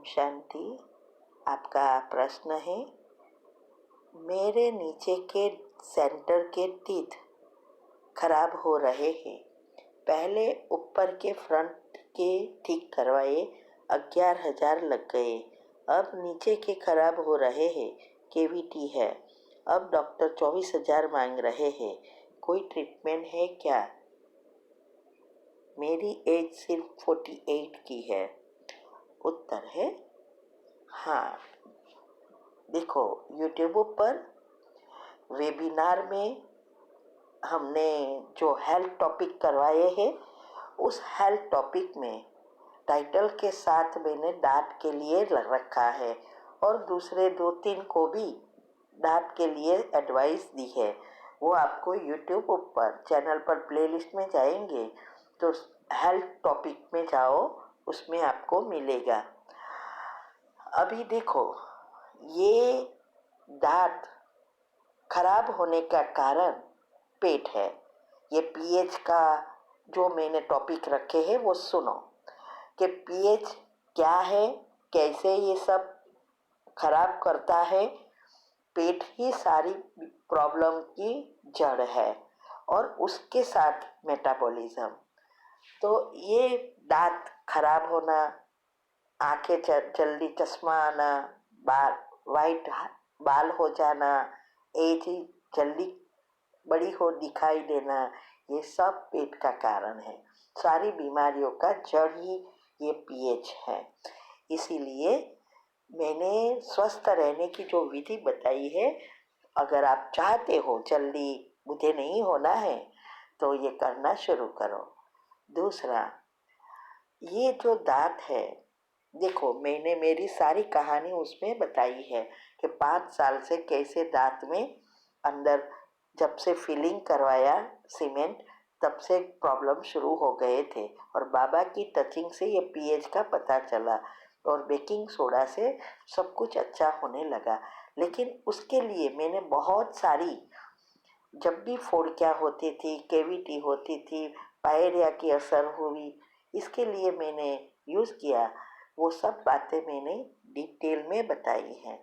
शांति। आपका प्रश्न है, मेरे नीचे के सेंटर के टीथ खराब हो रहे हैं। पहले ऊपर के फ्रंट के ठीक करवाए, 11,000 लग गए। अब नीचे के खराब हो रहे हैं, केविटी है। अब डॉक्टर 24,000 मांग रहे हैं। कोई ट्रीटमेंट है क्या? मेरी एज सिर्फ 48 की है। उत्तर है हाँ। देखो, यूट्यूब पर वेबिनार में हमने जो हेल्थ टॉपिक करवाए हैं, उस हेल्थ टॉपिक में टाइटल के साथ मैंने दांत के लिए रखा है और दूसरे 2-3 को भी दांत के लिए एडवाइस दी है। वो आपको यूट्यूब पर चैनल पर प्लेलिस्ट में जाएंगे तो हेल्थ टॉपिक में जाओ, उसमें आपको मिलेगा। अभी देखो, ये दांत खराब होने का कारण पेट है। ये पीएच का जो मैंने टॉपिक रखे हैं वो सुनो कि पीएच क्या है, कैसे ये सब खराब करता है। पेट ही सारी प्रॉब्लम की जड़ है और उसके साथ मेटाबॉलिज्म। तो ये दांत खराब होना, आंखें जल्दी चश्मा आना, वाइट बाल हो जाना, एज जल्दी बड़ी हो दिखाई देना, ये सब पेट का कारण है। सारी बीमारियों का जड़ ही ये पीएच है। इसीलिए मैंने स्वस्थ रहने की जो विधि बताई है, अगर आप चाहते हो जल्दी मुझे नहीं होना है तो ये करना शुरू करो। दूसरा, ये जो दांत है, देखो मैंने मेरी सारी कहानी उसमें बताई है कि 5 साल से कैसे दांत में अंदर जब से फिलिंग करवाया सीमेंट, तब से प्रॉब्लम शुरू हो गए थे और बाबा की टचिंग से ये पीएच का पता चला और बेकिंग सोडा से सब कुछ अच्छा होने लगा। लेकिन उसके लिए मैंने बहुत सारी, जब भी फोड़कियाँ होती थी, कैविटी होती थी, पायरिया की असर हुई, इसके लिए मैंने यूज़ किया। वो सब बातें मैंने डिटेल में बताई हैं।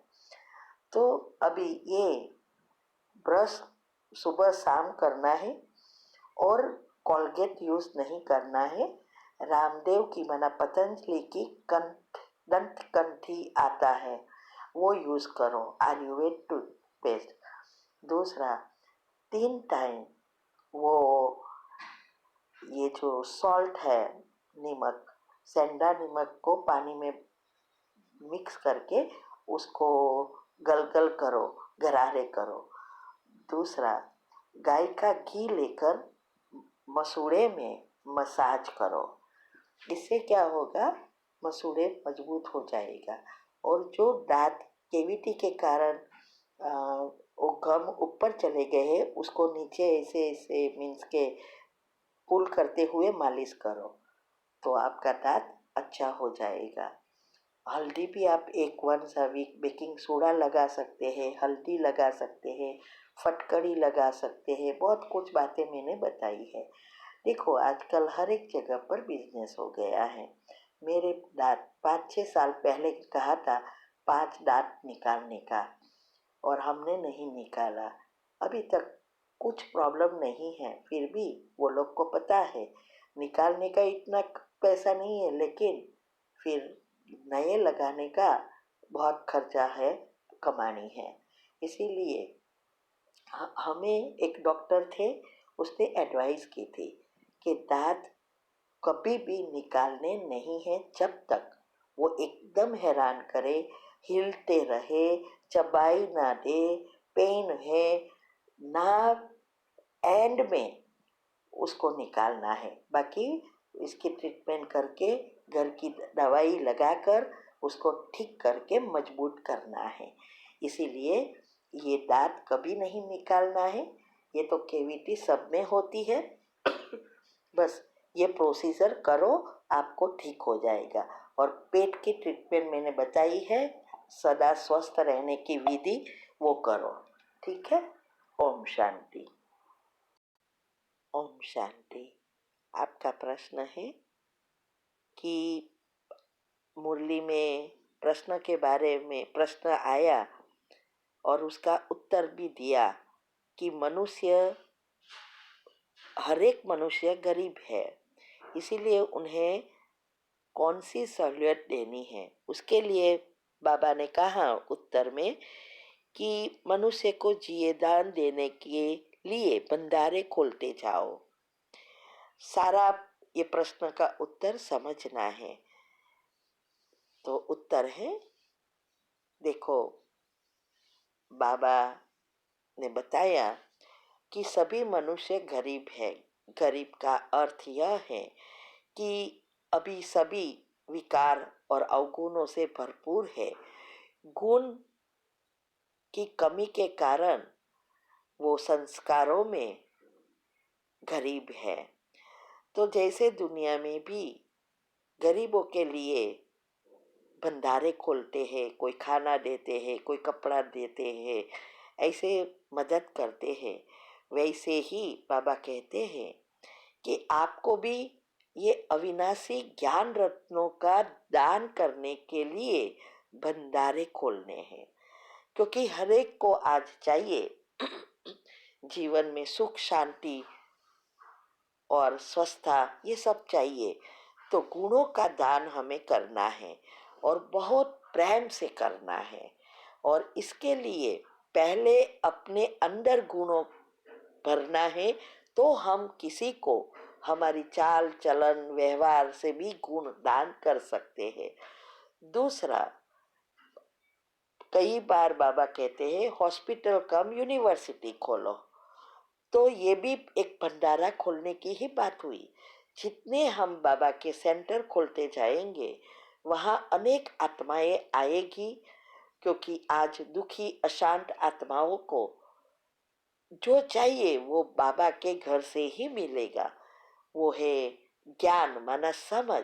तो अभी ये ब्रश सुबह शाम करना है और कोलगेट यूज़ नहीं करना है। रामदेव की मना पतंजलि की दंत कंठी आता है, वो यूज़ करो, आयुर्वेद टूथपेस्ट। दूसरा, 3 टाइम वो ये जो सॉल्ट है, नमक, सेंधा नमक को पानी में मिक्स करके उसको गलगल करो, गरारे करो। दूसरा, गाय का घी लेकर मसूड़े में मसाज करो। इससे क्या होगा, मसूड़े मजबूत हो जाएगा और जो दांत कैविटी के कारण वो गम ऊपर चले गए हैं, उसको नीचे ऐसे ऐसे मीन्स के पुल करते हुए मालिश करो तो आपका दांत अच्छा हो जाएगा। हल्दी भी आप एक once a week baking soda लगा सकते हैं, हल्दी लगा सकते हैं, फटकड़ी लगा सकते हैं। बहुत कुछ बातें मैंने बताई है। देखो, आजकल हर एक जगह पर बिजनेस हो गया है। मेरे दांत 5-6 साल पहले कहा था 5 दांत निकालने का और हमने नहीं निकाला। अभी तक कुछ प्रॉब्लम नहीं है, फिर भी वो लोग को पता है निकालने का इतना पैसा नहीं है, लेकिन फिर नए लगाने का बहुत खर्चा है, कमानी है। इसीलिए हमें एक डॉक्टर थे, उसने एडवाइस की थी कि दांत कभी भी निकालने नहीं है जब तक वो एकदम हैरान करे, हिलते रहे, चबाई ना दे, पेन है ना, एंड में उसको निकालना है। बाकी इसकी ट्रीटमेंट करके, घर की दवाई लगाकर उसको ठीक करके मजबूत करना है। इसीलिए ये दांत कभी नहीं निकालना है। ये तो कैविटी सब में होती है। बस ये प्रोसीजर करो, आपको ठीक हो जाएगा। और पेट की ट्रीटमेंट मैंने बताई है, सदा स्वस्थ रहने की विधि वो करो। ठीक है। ओम शांति। ओम शांति। आपका प्रश्न है कि मुरली में प्रश्न के बारे में प्रश्न आया और उसका उत्तर भी दिया कि हर एक मनुष्य गरीब है, इसीलिए उन्हें कौन सी सहूलियत देनी है। उसके लिए बाबा ने कहा उत्तर में कि मनुष्य को जीवदान देने के लिए भंडारे खोलते जाओ। सारा ये प्रश्न का उत्तर समझना है। तो उत्तर है, देखो बाबा ने बताया कि सभी मनुष्य गरीब है। गरीब का अर्थ यह है कि अभी सभी विकार और अवगुणों से भरपूर है। गुण की कमी के कारण वो संस्कारों में गरीब है। तो जैसे दुनिया में भी गरीबों के लिए भंडारे खोलते हैं, कोई खाना देते हैं, कोई कपड़ा देते हैं, ऐसे मदद करते हैं, वैसे ही बाबा कहते हैं कि आपको भी ये अविनाशी ज्ञान रत्नों का दान करने के लिए भंडारे खोलने हैं। क्योंकि हर एक को आज चाहिए जीवन में सुख, शांति और स्वस्थता, ये सब चाहिए। तो गुणों का दान हमें करना है और बहुत प्रेम से करना है। और इसके लिए पहले अपने अंदर गुणों भरना है, तो हम किसी को हमारी चाल चलन व्यवहार से भी गुण दान कर सकते हैं। दूसरा, कई बार बाबा कहते हैं हॉस्पिटल कम यूनिवर्सिटी खोलो, तो ये भी एक भंडारा खोलने की ही बात हुई। जितने हम बाबा के सेंटर खोलते जाएंगे वहाँ अनेक आत्माएं आएगी, क्योंकि आज दुखी अशांत आत्माओं को जो चाहिए वो बाबा के घर से ही मिलेगा। वो है ज्ञान माना समझ,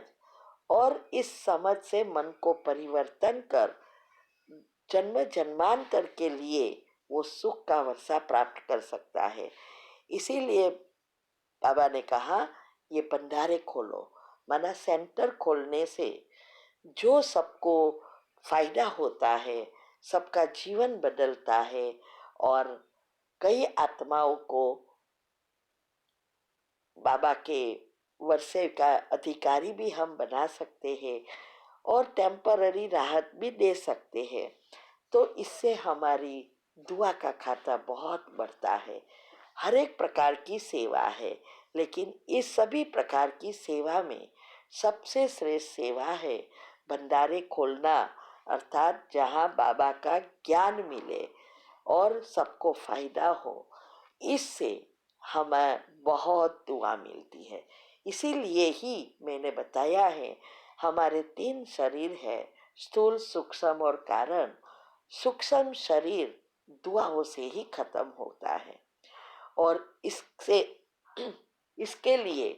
और इस समझ से मन को परिवर्तन कर जन्म जन्मांतर के लिए वो सुख का वर्षा प्राप्त कर सकता है। इसीलिए बाबा ने कहा ये भंडारे खोलो, माना सेंटर खोलने से जो सबको फायदा होता है, सबका जीवन बदलता है और कई आत्माओं को बाबा के वर्षे का अधिकारी भी हम बना सकते हैं और टेम्पररी राहत भी दे सकते हैं। तो इससे हमारी दुआ का खाता बहुत बढ़ता है। हर एक प्रकार की सेवा है, लेकिन इस सभी प्रकार की सेवा में सबसे श्रेष्ठ सेवा है भंडारे खोलना, अर्थात जहाँ बाबा का ज्ञान मिले और सबको फायदा हो। इससे हमें बहुत दुआ मिलती है। इसीलिए ही मैंने बताया है हमारे 3 शरीर है, स्थूल, सूक्ष्म और कारण। सूक्ष्म शरीर दुआओं से ही खत्म होता है और इसके लिए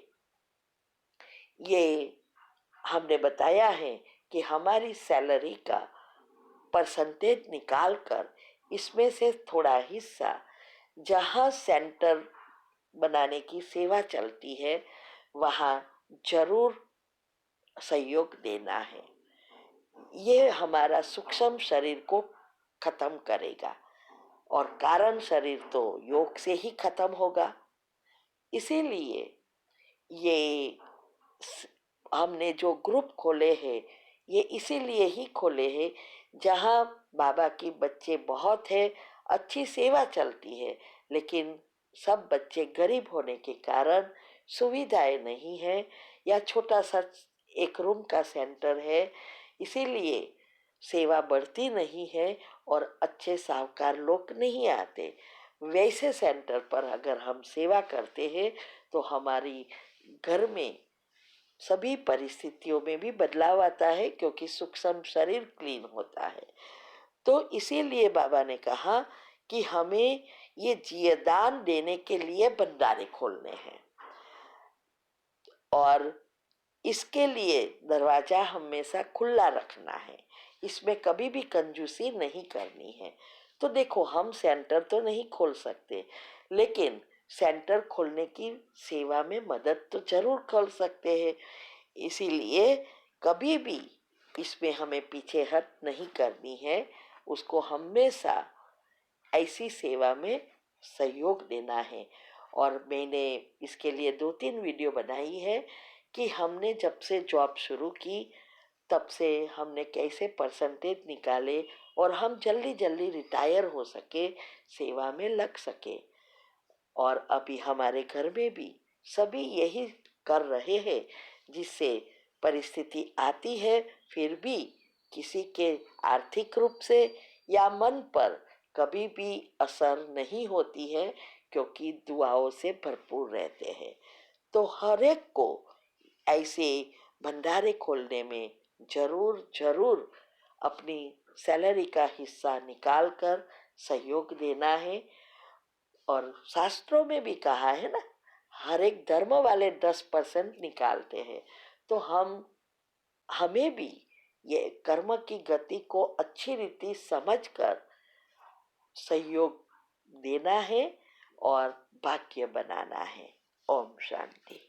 ये हमने बताया है कि हमारी सैलरी का परसेंटेज निकाल कर इसमें से थोड़ा हिस्सा जहाँ सेंटर बनाने की सेवा चलती है वहाँ जरूर सहयोग देना है। ये हमारा सूक्ष्म शरीर को खत्म करेगा और कारण शरीर तो योग से ही खत्म होगा। इसीलिए ये हमने जो ग्रुप खोले हैं ये इसीलिए ही खोले हैं जहाँ बाबा के बच्चे बहुत है, अच्छी सेवा चलती है, लेकिन सब बच्चे गरीब होने के कारण सुविधाएं नहीं है या छोटा सा एक रूम का सेंटर है, इसीलिए सेवा बढ़ती नहीं है और अच्छे साहूकार लोग नहीं आते। वैसे सेंटर पर अगर हम सेवा करते हैं तो हमारी घर में सभी परिस्थितियों में भी बदलाव आता है, क्योंकि सूक्ष्म शरीर क्लीन होता है। तो इसीलिए बाबा ने कहा कि हमें ये जीवदान देने के लिए भंडारे खोलने हैं और इसके लिए दरवाजा हमेशा खुला रखना है, इसमें कभी भी कंजूसी नहीं करनी है। तो देखो हम सेंटर तो नहीं खोल सकते, लेकिन सेंटर खोलने की सेवा में मदद तो जरूर कर सकते हैं। इसीलिए कभी भी इसमें हमें पीछे हट नहीं करनी है, उसको हमेशा ऐसी सेवा में सहयोग देना है। और मैंने इसके लिए 2-3 वीडियो बनाई है कि हमने जब से जॉब शुरू की तब से हमने कैसे परसेंटेज निकाले और हम जल्दी जल्दी रिटायर हो सके, सेवा में लग सके। और अभी हमारे घर में भी सभी यही कर रहे हैं, जिससे परिस्थिति आती है फिर भी किसी के आर्थिक रूप से या मन पर कभी भी असर नहीं होती है, क्योंकि दुआओं से भरपूर रहते हैं। तो हर एक को ऐसे भंडारे खोलने में जरूर जरूर अपनी सैलरी का हिस्सा निकाल कर सहयोग देना है। और शास्त्रों में भी कहा है ना, हर एक धर्म वाले 10% निकालते हैं। तो हमें भी ये कर्म की गति को अच्छी रीति समझकर सहयोग देना है और भाग्य बनाना है। ओम शांति।